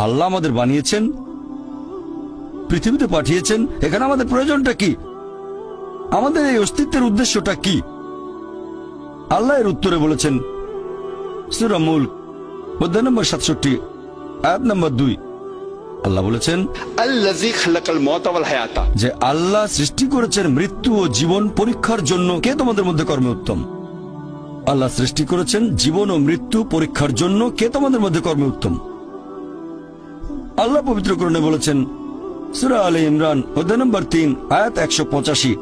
আল্লাহ আমাদের বানিয়েছেন, পৃথিবীতে পাঠিয়েছেন, এখানে আমাদের প্রয়োজনটা কি, আমাদের এই অস্তিত্বের উদ্দেশ্যটা কি? আল্লাহ এর উত্তরে বলেছেন সূরা মুলক অধ্যায় নম্বর 67 আয়াত নম্বর 2। আল্লাহ বলেছেন আল্লাযী খালাকাল মাউতা ওয়াল হায়াতা, যে আল্লাহ সৃষ্টি করেছেন মৃত্যু ও জীবন পরীক্ষার জন্য। কে তোমাদের মধ্যে কর্মে উত্তম? আল্লাহ সৃষ্টি করেছেন জীবন ও মৃত্যু পরীক্ষার জন্য। কে তোমাদের মধ্যে কর্মে উত্তম? আল্লাহ পবিত্র কোরআনে বলেছেন সূরা আলে ইমরান অধ্যায় নম্বর 3 আয়াত 185।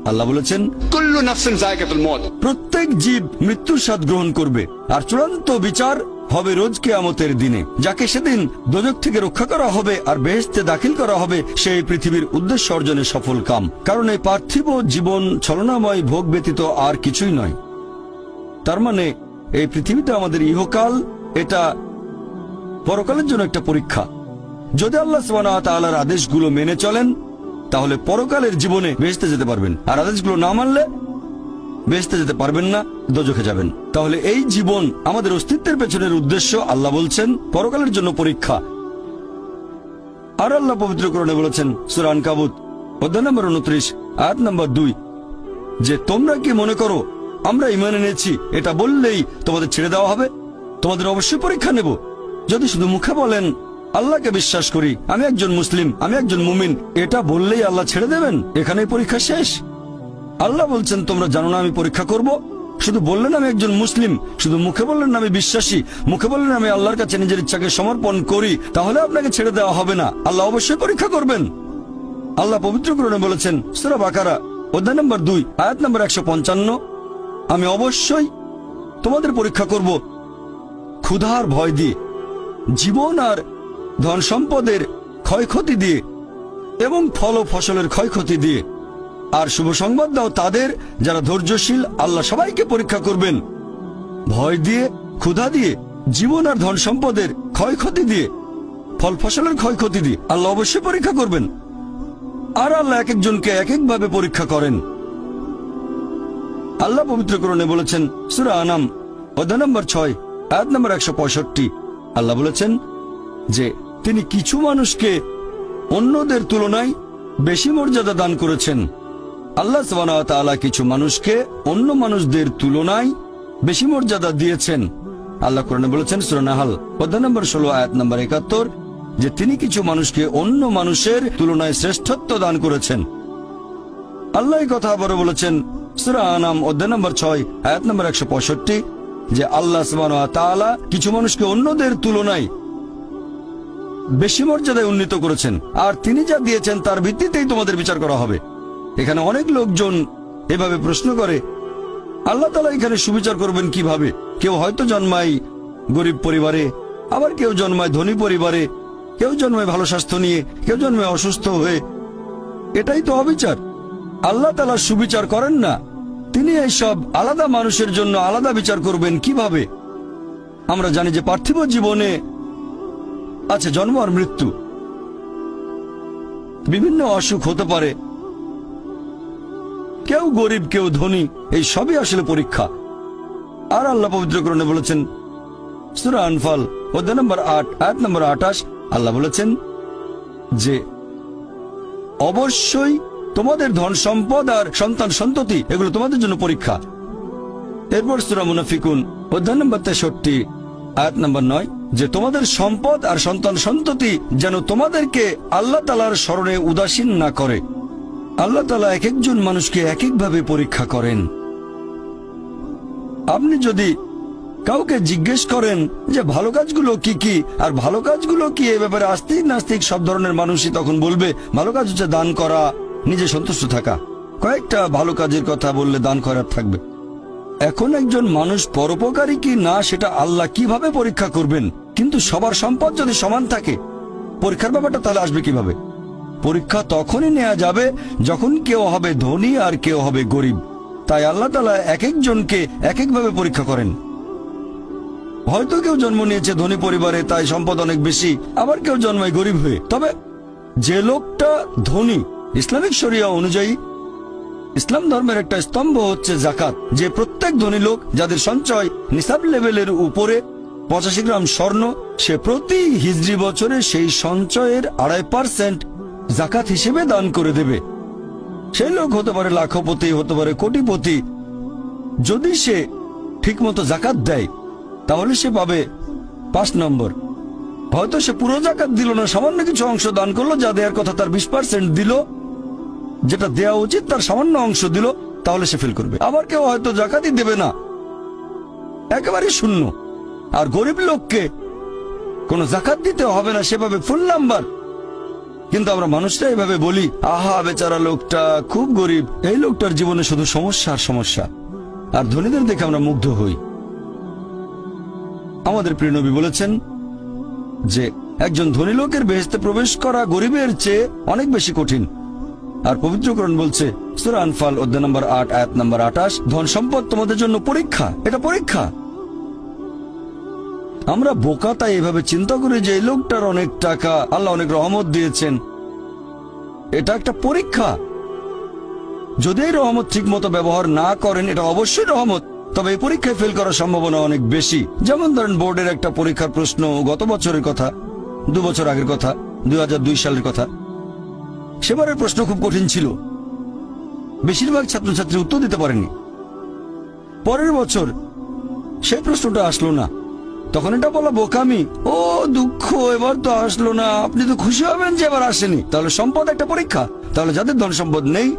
আল্লাহ বলেছেন কুল্লু নাফসিন যায়কাতুল মউত, প্রত্যেক জীব মৃত্যুর স্বাদ গ্রহণ করবে, আর চূড়ান্ত বিচার হবে রোজ কিয়ামতের দিনে। যাকে সেদিন দোজখ থেকে রক্ষা করা হবে আর বেহেশতে দাখিল করা হবে, সেই পৃথিবীর উদ্দেশ্য অর্জনে সফল কাম। কারণ এই পার্থিব জীবন ছলনাময় ভোগ ব্যতীত আর কিছুই নয়। তার মানে এই পৃথিবীতে আমাদের ইহকাল, এটা পরকালের জন্য একটা পরীক্ষা। যদি আল্লাহ সুবহানাহু ওয়া তাআলার আদেশগুলো মেনে চলেন, তাহলে পরকালের জীবনে বেহেশতে যেতে পারবেন, আর আদেশগুলো না মানলে বেহেশতে যেতে পারবেন না, দোজখে যাবেন। তাহলে এই জীবন আমাদের অস্তিত্বের পেছনের উদ্দেশ্য। আল্লাহ বলছেন পরকালের জন্য পরীক্ষা। আর আল্লাহ পবিত্র কোরআনে বলেছেন সূরা আনকাবুত অধ্যায় নম্বর 29 আয়াত নম্বর 2 যে তোমরা কি মনে করো আমরা ঈমান এনেছি এটা বললেই তোমাদের ছেড়ে দেওয়া হবে? তোমাদের অবশ্যই পরীক্ষা নেব। যদি শুধু মুখে বলেন আল্লাহকে বিশ্বাস করি, আমি একজন মুসলিম, আমি একজন মুমিন, এটা বললেই আল্লাহ ছেড়ে দেবেন? এখানেই পরীক্ষা শেষ? আল্লাহ বলছেন তোমরা জানো না আমি পরীক্ষা করব? শুধু বললেন আমি একজন মুসলিম, শুধু মুখে বললেন আমি বিশ্বাসী, মুখে বললেন আমি আল্লাহর কাছে নিজের ইচ্ছাকে সমর্পণ করি, তাহলে আপনাকে ছেড়ে দেওয়া হবে না? আল্লাহ অবশ্যই পরীক্ষা করবেন। আল্লাহ পবিত্র কোরআনে বলেছেন সূরা বাকারা অধ্যায় নম্বর 2 আয়াত নম্বর 155 আমি অবশ্যই তোমাদের পরীক্ষা করব ক্ষুধার ভয় দিয়ে, জীবন আর ধন সম্পদের ক্ষয়ক্ষতি দিয়ে, এবং ফল ও ফসলের ক্ষয়ক্ষতি দিয়ে। আর শুভ সংবাদ দাও তাদের যারা ধৈর্যশীল। আল্লাহ সবাইকে পরীক্ষা করবেন ভয় দিয়ে, ক্ষুধা দিয়ে, জীবন আর ধন সম্পদের ক্ষয়ক্ষতি দিয়ে, ফল ফসলের ক্ষয়ক্ষতি দিয়ে। আল্লাহ অবশ্যই পরীক্ষা করবেন। আর আল্লাহ এক একজনকে এক একভাবে পরীক্ষা করেন। আল্লাহ পবিত্র কোরআনে বলেছেন সূরা আনাম অধ্যায় নম্বর 6 আয়াত নম্বর 165। আল্লাহ বলেছেন যে তিনি কিছু মানুষকে অন্যদের তুলনায় বেশি মর্যাদা দান করেছেন। আল্লাহ সুবহানাহু ওয়া তাআলা কিছু মানুষকে অন্য মানুষদের তুলনায় বেশি মর্যাদা দিয়েছেন। আল্লাহ কোরআনে বলেছেন সূরা নাহল অধ্যায় নম্বর 16 আয়াত নম্বর 71 যে তিনি কিছু মানুষকে অন্য মানুষের তুলনায় শ্রেষ্ঠত্ব দান করেছেন। আল্লাহ এই কথা আবারও বলেছেন সূরা আনাম অধ্যায় নম্বর 6 আয়াত নম্বর 165 যে আল্লাহ সুবহানাহু ওয়া তাআলা কিছু মানুষকে অন্যদের তুলনায় বেশি মর্যাদায় উন্নীত করেছেন, আর তিনি যা দিয়েছেন তার ভিত্তিতেই তোমাদের বিচার করা হবে। এখানে অনেক লোকজন এভাবে প্রশ্ন করে আল্লাহ তাআলা এখানে সুবিচার করবেন কিভাবে? কেউ হয়তো জন্মায় গরিব পরিবারে, আবার কেউ জন্মায় ধনী পরিবারে, কেউ জন্মায় ভালো স্বাস্থ্য নিয়ে, কেউ জন্মায় অসুস্থ হয়ে। এটাই তো অবিচার। আল্লাহ তাআলা সুবিচার করেন না। তিনি এইসব আলাদা মানুষের জন্য আলাদা বিচার করবেন কিভাবে? আমরা জানি যে পার্থিব জীবনে আছে জন্ম আর মৃত্যু, বিভিন্ন অসুখ হতে পারে, কেউ গরিব কেউ ধনী, এই সবই আসলে পরীক্ষা। আর আল্লাহ পবিত্র কোরআনে বলেছেন সূরা আনফাল অধ্যায় নম্বর 8 আয়াত নম্বর 28 আল্লাহ বলেছেন যে অবশ্যই তোমাদের ধন সম্পদ আর সন্তান সন্ততি এগুলো তোমাদের জন্য পরীক্ষা। এরপর সূরা মুনাফিকুন অধ্যায় নম্বর 63 আয়াত নম্বর 9 যে তোমাদের সম্পদ আর সন্তান সন্ততি যেন তোমাদেরকে আল্লাহ তাআলার স্মরণে উদাসীন না করে। আল্লাহ তাআলা এক একজন মানুষকে এক একভাবে পরীক্ষা করেন। আপনি যদি কাউকে জিজ্ঞেস করেন যে ভালো কাজগুলো কি কি আর ভালো কাজগুলো কি, এ ব্যাপারে আস্তিক নাস্তিক সব ধরনের মানুষই তখন বলবে ভালো কাজ হচ্ছে দান করা, নিজে সন্তুষ্ট থাকা। কয়েকটা ভালো কাজের কথা বললে দান করার থাকবে। এখন একজন মানুষ পরোপকারী কি না সেটা আল্লাহ কিভাবে পরীক্ষা করবেন? কিন্তু সবার সম্পদ যদি সমান থাকে, পরীক্ষার ব্যাপারটা তাহলে আসবে কিভাবে? পরীক্ষা তখনই নেওয়া যাবে যখন কেউ হবে ধনী আর কেউ হবে গরিব। তাই আল্লাহ তাআলা এক একজনকে এক একভাবে পরীক্ষা করেন। হয়তো কেউ জন্ম নিয়েছে ধনী পরিবারে, তাই সম্পদ অনেক বেশি, আবার কেউ জন্মায় গরিব হয়ে। তবে যে লোকটা ধনী, ইসলামিক শরিয়া অনুযায়ী ইসলাম ধর্মের একটা স্তম্ভ হচ্ছে যাকাত, যে প্রত্যেক ধনী লোক যাদের সঞ্চয় নিসাব লেভেলের উপরে 85 গ্রাম স্বর্ণ সে প্রতি হিজরি বছরে সেই সঞ্চয়ের 2.5% জাকাত হিসেবে দান করে দেবে। সেই লোক হতে পারে লাখপতি, হতে পারে কোটিপতি। যদি সে ঠিকমতো জাকাত দেয় তাহলে সে পাবে 5 নম্বর। হয়তো সে পুরো জাকাত দিল না, সামান্য কিছু অংশ দান করলো, যা দেওয়ার কথা তার 20% দিল, যেটা দেওয়া উচিত তার সামান্য অংশ দিল, তাহলে সে ফেল করবে। আবার কেউ হয়তো জাকাতই দেবে না, একেবারে শূন্য। আর গরিব লোককে কোনো জাকাত দিতে হবে না, সেভাবে ফুল নাম্বার। কিন্তু আমরা মানুষরা এইভাবে বলি, আহা বেচারা লোকটা খুব গরিব, এই লোকটার জীবনে শুধু সমস্যা আর সমস্যা। আর ধনীদের দেখে আমরা মুগ্ধ হই। আমাদের প্রিয় নবী বলেছেন যে একজন ধনী লোকের বেহেশতে প্রবেশ করা গরিবের চেয়ে অনেক বেশি কঠিন। আর পবিত্র কোরআন বলছে সূরা আনফাল অধ্যায় নম্বর 8 আয়াত নম্বর 28, ধন সম্পদ তোমাদের জন্য পরীক্ষা, এটা পরীক্ষা। আমরা বোকা তাই এভাবে চিন্তা করি যে এই লোকটার অনেক টাকা, আল্লাহ অনেক রহমত দিয়েছেন, এটা একটা পরীক্ষা। যদি এই রহমত ঠিক মতো ব্যবহার না করেন, এটা অবশ্যই রহমত, তবে এই পরীক্ষায় ফেল করার সম্ভাবনা অনেক বেশি। যেমন ধরেন বোর্ডের একটা পরীক্ষার প্রশ্ন, গত বছরের কথা, 2 বছর আগের কথা, 2002 সালের কথা। সেবারের প্রশ্ন খুব কঠিন ছিল, বেশিরভাগ ছাত্রছাত্রী উত্তর দিতে পারেনি। পরের বছর সেই প্রশ্নটা আসলো না, তখন এটা বলা বোকামি, ও দুঃখ, এবার তো আসলো না। আপনি তো খুশি হবেন যে এবার আসেনি। তাহলে সম্পদ একটা পরীক্ষা। তাহলে যাদের ধন সম্পদ নেই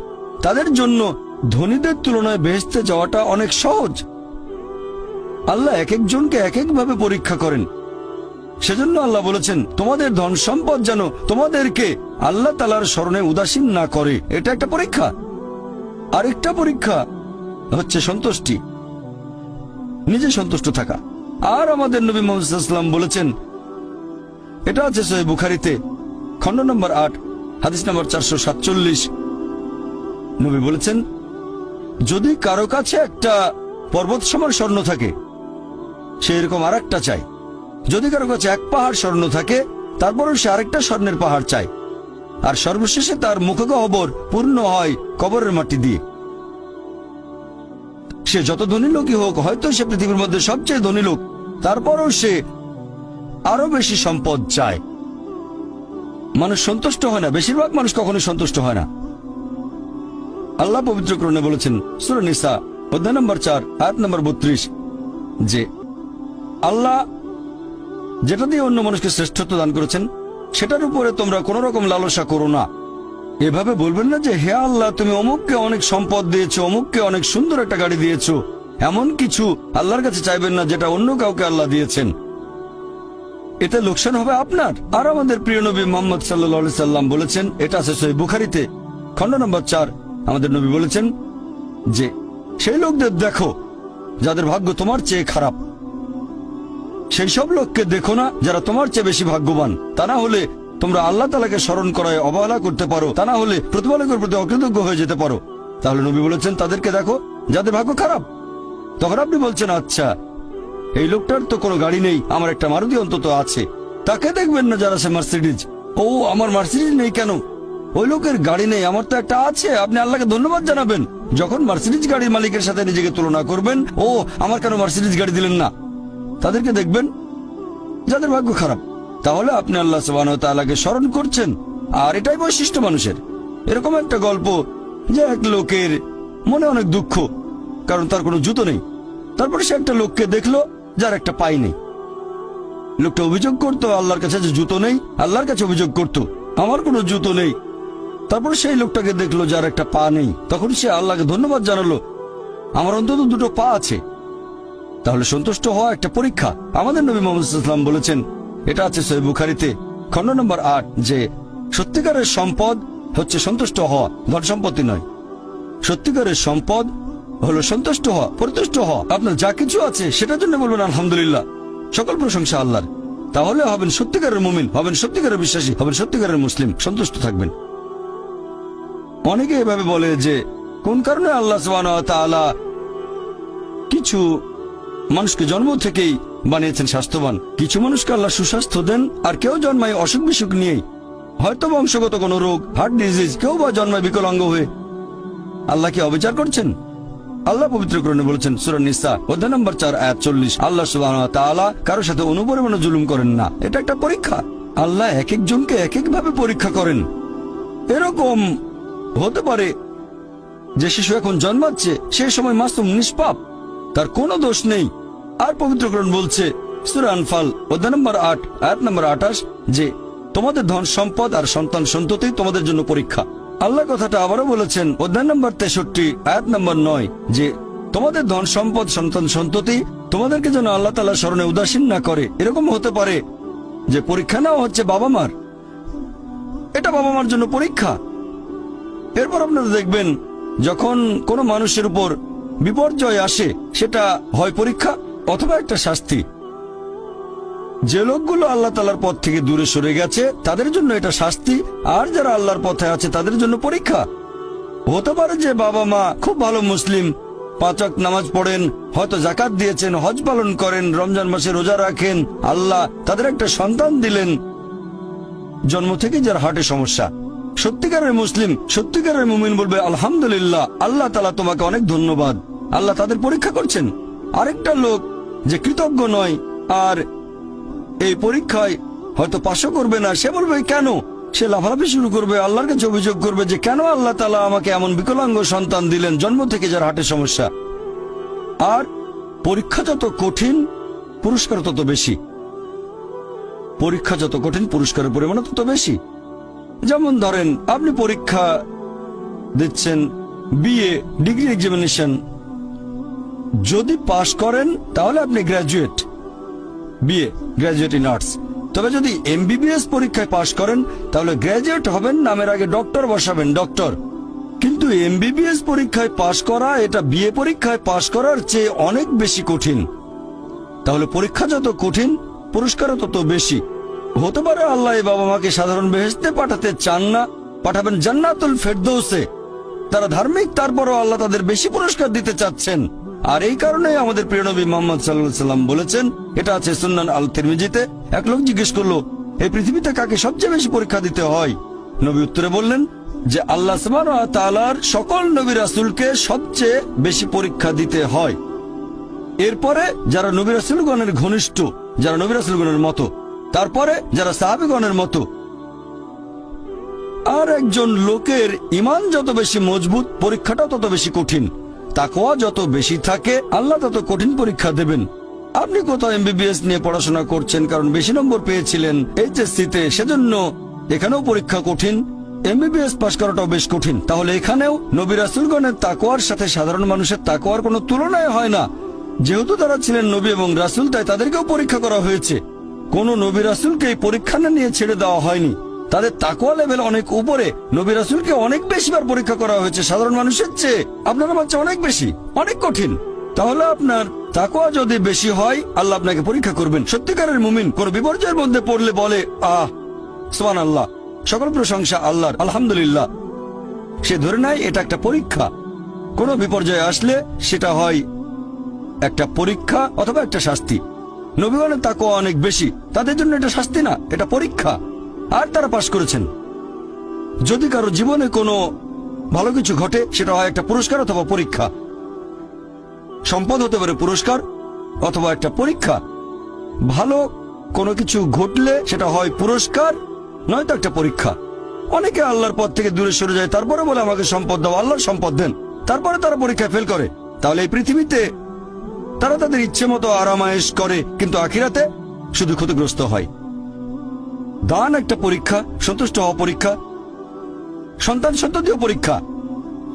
তাদের জন্য ধনীদের তুলনায় বেহেশতে যাওয়াটা অনেক সহজ। আল্লাহ এক একজনকে এক একভাবে পরীক্ষা করেন। সেজন্য আল্লাহ বলেছেন তোমাদের ধন সম্পদ যেন তোমাদেরকে আল্লাহ তাআলার স্মরণে উদাসীন না করে। এটা একটা পরীক্ষা। আরেকটা পরীক্ষা হচ্ছে সন্তুষ্টি, নিজে সন্তুষ্ট থাকা। আর আমাদের নবী মুহাম্মদ সাল্লাল্লাহু আলাইহি ওয়াসাল্লাম বলেছেন, এটা আছে সহিহ বুখারীতে খণ্ড নম্বর 8 হাদিস নম্বর 447, নবী বলেছেন যদি কারো কাছে একটা পর্বত সমান স্বর্ণ থাকে, সে এরকম আরেকটা চায়। যদি কারো কাছে 1 পাহাড় স্বর্ণ থাকে, তারপরও সে আরেকটা স্বর্ণের পাহাড় চায়। আর সর্বশেষে তার মুখগহ্বর পূর্ণ হয় কবরের মাটি দিয়ে। সে যত ধনী লোকই হোক, হয়তো সে পৃথিবীর মধ্যে সবচেয়ে ধনী লোক, তারপরও সে আরো বেশি সম্পদ চায়। মানুষ সন্তুষ্ট হয় না, বেশিরভাগ মানুষ কখনোই সন্তুষ্ট হয় না। আল্লাহ পবিত্র কোরআনে বলেছেন সূরা নিসা অধ্যায় নম্বর 4 আয়াত নম্বর 32 যে আল্লাহ যেটা দিয়ে অন্য মানুষকে শ্রেষ্ঠত্ব দান করেছেন সেটার উপরে তোমরা কোন রকম লালসা করো না। এভাবে বলবেন না যে হে আল্লাহ তুমি অমুককে অনেক সম্পদ দিয়েছো, অমুককে অনেক সুন্দর একটা গাড়ি দিয়েছো। এমন কিছু আল্লাহর কাছে চাইবেন না যেটা অন্য কাউকে আল্লাহ দিয়েছেন। এতে লোকসান হবে আপনার। আর আমাদের প্রিয় নবী মুহাম্মদ সাল্লাল্লাহু আলাইহি সাল্লাম বলেছেন, এটা আছে সহিহ বুখারীতে খণ্ড নম্বর 4, আমাদের নবী বলেছেন যে সেই লোকদের দেখো যাদের ভাগ্য তোমার চেয়ে খারাপ। সেই সব লোককে দেখো না যারা তোমার চেয়ে বেশি ভাগ্যবান। তা না হলে তোমরা আল্লাহ তাআলাকে স্মরণ করায় অবহেলা করতে পারো, তা না হলে প্রতিপালকের প্রতি অকৃতজ্ঞ হয়ে যেতে পারো। তাহলে নবী বলেছেন তাদেরকে দেখো যাদের ভাগ্য খারাপ। তখন আপনি বলছেন আচ্ছা এই লোকটার তো কোনো গাড়ি নেই, আমার একটা মারুতি অন্তত আছে। তাকে দেখবেন না যারা সে মার্সিডিজ, ও আমার মার্সিডিজ নেই কেন, ওই লোকের গাড়ি নেই, আমার তো একটা আছে। আপনি আল্লাহকে ধন্যবাদ জানাবেন। যখন মার্সিডিজ গাড়ির মালিকের সাথে নিজেকে তুলনা করবেন, ও আমার কেন মার্সিডিজ গাড়ি দিলেন না, তাদেরকে দেখবেন যাদের ভাগ্য খারাপ। তাহলে আপনি আল্লাহ সুবহানাহু ওয়া তাআলাকে স্মরণ করছেন। আর এটাই বৈশিষ্ট্য মানুষের। এরকম একটা গল্প যে এক লোকের মনে অনেক দুঃখ, কারণ তার কোনো জুতো নেই। তারপরে সে একটা লোককে দেখলো যার একটা পাই নেই। লোকটা অভিযোগ করতো আল্লাহর কাছে যে জুতো নেই, আল্লাহর কাছে অভিযোগ করতো আমার কোনো জুতো নেই। তারপর সেই লোকটাকে দেখলো যার একটা পা নেই, তখন সে আল্লাহকে ধন্যবাদ জানালো আমার অন্তত 2টো পা আছে। তাহলে সন্তুষ্ট হওয়া একটা পরীক্ষা। আমাদের নবী মুহাম্মদ সাল্লাল্লাহু আলাইহি ওয়াসাল্লাম বলেছেন, এটা আছে সহিহ বুখারীতে খণ্ড নম্বর 8 যে সত্যিকারের সম্পদ হচ্ছে সন্তুষ্ট হওয়া, ধন সম্পত্তি নয়। সত্যিকারের সম্পদ হলো সন্তুষ্ট হওয়া, পরিতুষ্ট হওয়া। আপনার যা কিছু আছে সেটার জন্য বলবেন আলহামদুলিল্লাহ, সকল প্রশংসা আল্লাহর। তাহলে হবেন সত্যিকারের মুমিন, হবেন সত্যিকারের বিশ্বাসী, হবেন সত্যিকারের মুসলিম, সন্তুষ্ট থাকবেন। অনেকে এভাবে বলে যে কোন কারণে আল্লাহ সুবহানাহু ওয়া তাআলা কিছু মানুষকে জন্ম থেকেই বানিয়েছেন স্বাস্থ্যবান, কিছু মানুষকে আল্লাহ সুস্বাস্থ্য দেন, আর কেউ জন্মায় অসুখ বিসুখ নিয়েই, হয়তো বংশগত কোনো রোগ, হার্ট ডিজিজ, কেউ বা জন্মায় বিকলাঙ্গ হয়ে। আল্লাহ কি অবিচার করছেন? আল্লাহ পবিত্র কোরআনে বলেছেন সূরা নিসা অধ্যায় নম্বর 4 আয়াত 40, আল্লাহ সুবহানাহু ওয়া তাআলা কারোর সাথে অনুপরিমাণে জুলুম করেন না। এটা একটা পরীক্ষা। আল্লাহ এক একজনকে এক এক ভাবে পরীক্ষা করেন। এরকম হতে পারে যে শিশু এখন জন্মাচ্ছে, সেই সময় মাসুম নিষ্পাপ, তার কোনো দোষ নেই। আর পবিত্র কোরআন বলছে সূরা আনফাল অধ্যায় নম্বর 8 আয়াত নম্বর 28 যে তোমাদের ধন সম্পদ আর সন্তান সন্ততি তোমাদের জন্য পরীক্ষা। আল্লাহ কথাটা আবারও বলেছেন অধ্যায় নম্বর 63 আয়াত নম্বর 9 যে তোমাদের ধন সম্পদ সন্তান সন্ততি তোমাদেরকে যেন আল্লাহ তাআলার স্মরণে উদাসীন না করে। এরকম হতে পারে যে পরীক্ষা নেওয়া হচ্ছে বাবা মার, এটা বাবা মার জন্য পরীক্ষা। এরপর আপনারা দেখবেন যখন কোনো মানুষের উপর বিপর্যয় আসে, সেটা হয় পরীক্ষা অথবা একটা শাস্তি। যে লোকগুলো আল্লাহ তাআলার পথ থেকে দূরে সরে গেছে তাদের জন্য এটা শাস্তি, আর যারা আল্লাহর পথে আছে তাদের জন্য পরীক্ষা। হতে পারে যে বাবা মা খুব ভালো মুসলিম, 5 ওয়াক্ত নামাজ পড়েন, হয়তো যাকাত দিয়েছেন, হজ পালন করেন, রমজান মাসে রোজা রাখেন, আল্লাহ তাদের একটা সন্তান দিলেন জন্ম থেকে যার হার্টে সমস্যা। সত্যিকারের মুসলিম, সত্যিকারের মুমিন বলবে আলহামদুলিল্লাহ, আল্লাহ তাআলা তোমাকে অনেক ধন্যবাদ। আল্লাহ তাদের পরীক্ষা করছেন। আরেকটা লোক যে কৃতজ্ঞ নয় আর এই পরীক্ষায় হয়তো পাশও করবে না, সে বলবে কেন, সে লাফালাফি শুরু করবে, আল্লাহর কাছে অভিযোগ করবে যে কেন আল্লাহ তাআলা আমাকে এমন বিকলাঙ্গ সন্তান দিলেন জন্ম থেকে যার হার্টে সমস্যা। আর পরীক্ষা যত কঠিন পুরস্কার তত বেশি। পরীক্ষা যত কঠিন পুরস্কারের পরিমাণ তত বেশি। যেমন ধরেন আপনি পরীক্ষা দিচ্ছেন বিএ ডিগ্রি এক্সামিনেশন, যদি পাশ করেন তাহলে আপনি graduate, BA graduate in arts. তবে যদি এমবিবিএস পরীক্ষায় পাশ করেন তাহলে গ্র্যাজুয়েট হবেন, নামের আগে ডক্টর বসাবেন, ডক্টর। কিন্তু এমবিবিএস পরীক্ষায় পাশ করা এটা বিএ পরীক্ষায় পাশ করার চেয়ে অনেক বেশি কঠিন। তাহলে পরীক্ষা যত কঠিন পুরস্কারও তত বেশি। হতে পারে আল্লাহ এই বাবা মাকে সাধারণ বেহেশতে পাঠাতে চান না, পাঠাবেন জান্নাতুল ফেরদৌসে। তারা ধার্মিক, তারপরও আল্লাহ তাদের বেশি পুরস্কার দিতে চাচ্ছেন। আর এই কারণে আমাদের প্রিয় নবী মুহাম্মদ সাল্লাল্লাহু আলাইহি সাল্লাম বলেছেন, এটা আছে সুন্নান আল তিরমিজিতে, এক লোক জিজ্ঞেস করলো এই পৃথিবীতে কাকে সবচেয়ে বেশি পরীক্ষা দিতে হয়? নবী উত্তরে বললেন যে আল্লাহ সুবহানাহু ওয়া তাআলার সকল নবী রাসূলকে সবচেয়ে বেশি পরীক্ষা দিতে হয়। এরপরে যারা নবী রাসূলগণের ঘনিষ্ঠ, যারা নবী রাসূলগণের মতো, তারপরে যারা সাহাবীগণের মতো। আর একজন লোকের ঈমান যত বেশি মজবুত পরীক্ষাটাও তত বেশি কঠিন। তাকওয়া যত বেশি থাকে আল্লাহ তত কঠিন পরীক্ষা দেবেন। আপনি কোথাও এমবিবিএস নিয়ে পড়াশোনা করছেন কারণ বেশি নম্বর পেয়েছিলেন এইচএসসিতে, সেজন্য এখানেও পরীক্ষা কঠিন। এমবিবিএস পাশ করাটাও বেশ কঠিন। তাহলে এখানেও নবী রাসূলগণের তাকওয়ার সাথে সাধারণ মানুষের তাকওয়ার কোনো তুলনায় হয় না। যেহেতু তারা ছিলেন নবী এবং রাসূল, তাই তাদেরকেও পরীক্ষা করা হয়েছে। কোন নবী রাসূলকে এই পরীক্ষা না নিয়ে ছেড়ে দেওয়া হয়নি। তাদের তাকওয়া লেভেল অনেক উপরে। নবী রাসূলকে অনেক বেশিবার পরীক্ষা করা হয়েছে সাধারণ মানুষের চেয়ে। আপনার আমার চেয়ে অনেক বেশি, অনেক কঠিন। তাহলে আপনার তাকওয়া যদি বেশি হয় আল্লাহ আপনাকে পরীক্ষা করবেন। সত্যিকারের মুমিন কোন বিপর্যয়ের মধ্যে পড়লে বলে সুবহানাল্লাহ, সকল প্রশংসা আল্লাহর, আলহামদুলিল্লাহ। সে ধরে নেয় এটা একটা পরীক্ষা। কোন বিপর্যয় আসলে সেটা হয় একটা পরীক্ষা অথবা একটা শাস্তি। নবীগণের তাকওয়া অনেক বেশি, তাদের জন্য এটা শাস্তি না, এটা পরীক্ষা। আর তারা পাশ করেছেন। যদি কারো জীবনে কোনো ভালো কিছু ঘটে সেটা হয় একটা পুরস্কার অথবা পরীক্ষা। সম্পদ হতে পারে পুরস্কার অথবা একটা পরীক্ষা। ভালো কোনো কিছু ঘটলে সেটা হয় পুরস্কার নয়তো একটা পরীক্ষা। অনেকে আল্লাহর পথ থেকে দূরে সরে যায়, তারপরে বলে আমাকে সম্পদ দাও, আল্লাহর সম্পদ দেন, তারপরে তারা পরীক্ষায় ফেল করে। তাহলে এই পৃথিবীতে তারা তাদের ইচ্ছে মতো আরামায়েশ করে, কিন্তু আখিরাতে শুধু ক্ষতিগ্রস্ত হয়। দান একটা পরীক্ষা, সন্তুষ্ট হওয়া পরীক্ষা, সন্তান সন্ততিও পরীক্ষা।